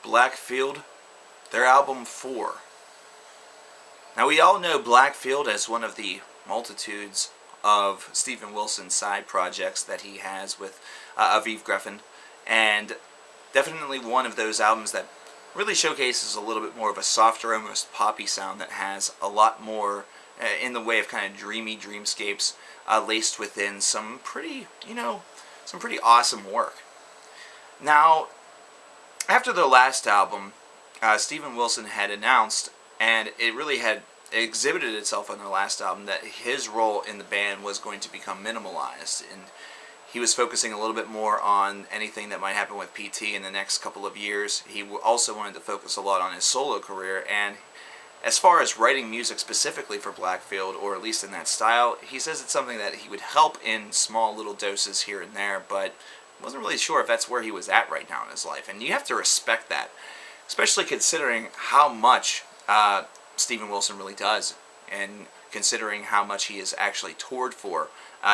Blackfield, their album 4. Now we all know Blackfield as one of the multitudes of Steven Wilson's side projects that he has with Aviv Geffen, and definitely one of those albums that really showcases a little bit more of a softer, almost poppy sound that has a lot more in the way of kind of dreamy dreamscapes laced within some pretty awesome work. Now, after their last album, Steven Wilson had announced, and it really had exhibited itself on their last album, that his role in the band was going to become minimalized, and he was focusing a little bit more on anything that might happen with PT in the next couple of years. He also wanted to focus a lot on his solo career, and as far as writing music specifically for Blackfield, or at least in that style, he says it's something that he would help in small little doses here and there, but wasn't really sure if that's where he was at right now in his life. And you have to respect that, especially considering how much Steven Wilson really does, and considering how much he has actually toured for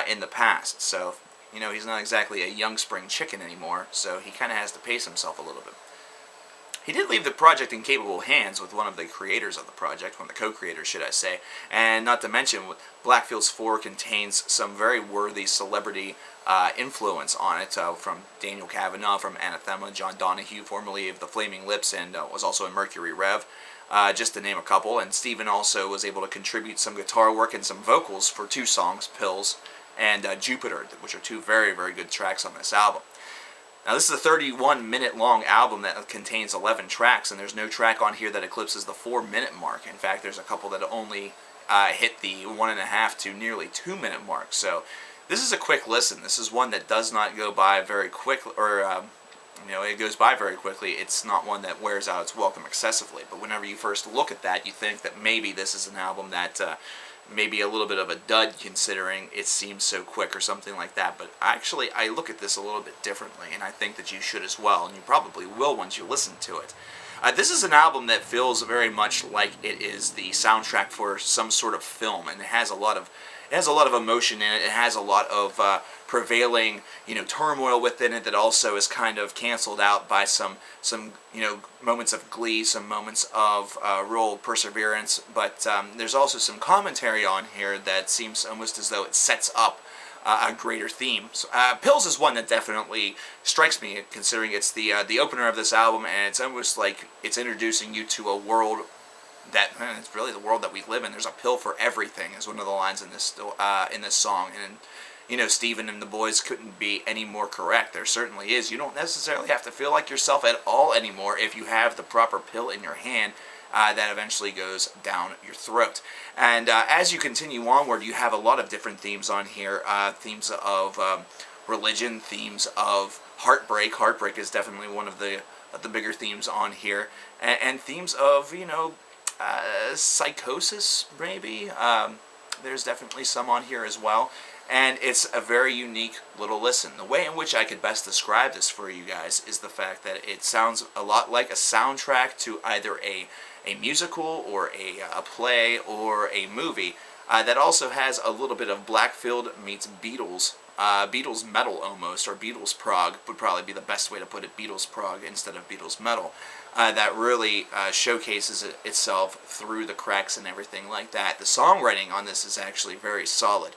in the past. So, he's not exactly a young spring chicken anymore, so he kind of has to pace himself a little bit. He did leave the project in capable hands with one of the creators of the project, one of the co-creators, should I say, and not to mention, Blackfield's 4 contains some very worthy celebrity influence on it, from Daniel Kavanagh from Anathema, John Donahue, formerly of the Flaming Lips, and was also in Mercury Rev, just to name a couple. And Steven also was able to contribute some guitar work and some vocals for 2 songs, Pills and Jupiter, which are 2 very, very good tracks on this album. Now, this is a 31-minute long album that contains 11 tracks, and there's no track on here that eclipses the 4-minute mark. In fact, there's a couple that only hit the 1.5 to nearly 2-minute mark. So this is a quick listen. This is one that does not go by very quickly, or it goes by very quickly. It's not one that wears out its welcome excessively. But whenever you first look at that, you think that maybe this is an album that maybe a little bit of a dud, considering it seems so quick or something like that. But actually, I look at this a little bit differently, and I think that you should as well, and you probably will once you listen to it. This is an album that feels very much like it is the soundtrack for some sort of film, and it has a lot of emotion in it. It has a lot of prevailing, turmoil within it that also is kind of canceled out by some moments of glee, some moments of real perseverance. But there's also some commentary on here that seems almost as though it sets up a greater theme. So, Pills is one that definitely strikes me, considering it's the opener of this album, and it's almost like it's introducing you to a world that it's really the world that we live in. There's a pill for everything, is one of the lines in this song, and Steven and the boys couldn't be any more correct. There certainly is. You don't necessarily have to feel like yourself at all anymore if you have the proper pill in your hand that eventually goes down your throat. And as you continue onward, you have a lot of different themes on here. Themes of religion, themes of heartbreak. Heartbreak is definitely one of the bigger themes on here, and themes of psychosis, maybe. There's definitely some on here as well, and it's a very unique little listen. The way in which I could best describe this for you guys is the fact that it sounds a lot like a soundtrack to either a musical or a play or a movie that also has a little bit of Blackfield meets Beatles. Beatles metal almost, or Beatles prog would probably be the best way to put it, Beatles prog instead of Beatles metal. That really showcases itself through the cracks and everything like that. The songwriting on this is actually very solid.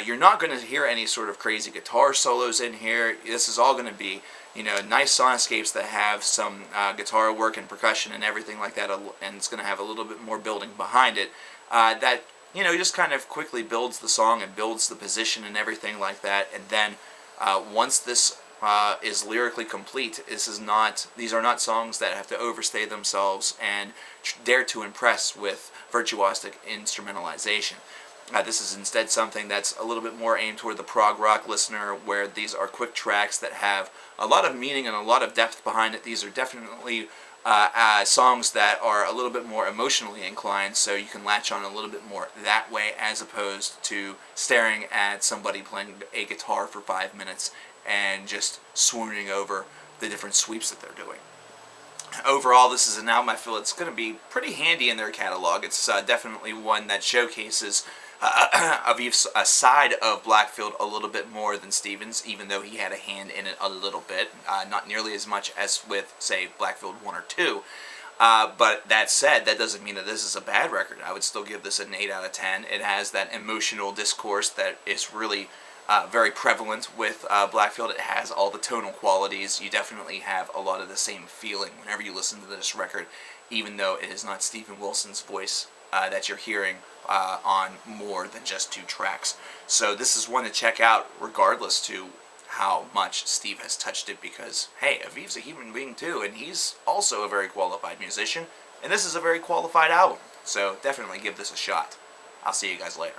You're not going to hear any sort of crazy guitar solos in here. This is all going to be, nice soundscapes that have some guitar work and percussion and everything like that, and it's going to have a little bit more building behind it. That just kind of quickly builds the song and builds the position and everything like that. And then once this is lyrically complete, these are not songs that have to overstay themselves and dare to impress with virtuosic instrumentalization. This is instead something that's a little bit more aimed toward the prog rock listener, where these are quick tracks that have a lot of meaning and a lot of depth behind it. These are definitely songs that are a little bit more emotionally inclined, so you can latch on a little bit more that way, as opposed to staring at somebody playing a guitar for 5 minutes and just swooning over the different sweeps that they're doing. Overall, this is an album I feel it's going to be pretty handy in their catalog. It's definitely one that showcases Aviv's side of Blackfield a little bit more than Stevens, even though he had a hand in it a little bit. Not nearly as much as with, say, Blackfield 1 or 2. But that said, that doesn't mean that this is a bad record. I would still give this an 8 out of 10. It has that emotional discourse that is really very prevalent with Blackfield. It has all the tonal qualities. You definitely have a lot of the same feeling whenever you listen to this record, even though it is not Steven Wilson's voice that you're hearing on more than just 2 tracks. So this is one to check out regardless to how much Steve has touched it, because, hey, Aviv's a human being too, and he's also a very qualified musician, and this is a very qualified album. So definitely give this a shot. I'll see you guys later.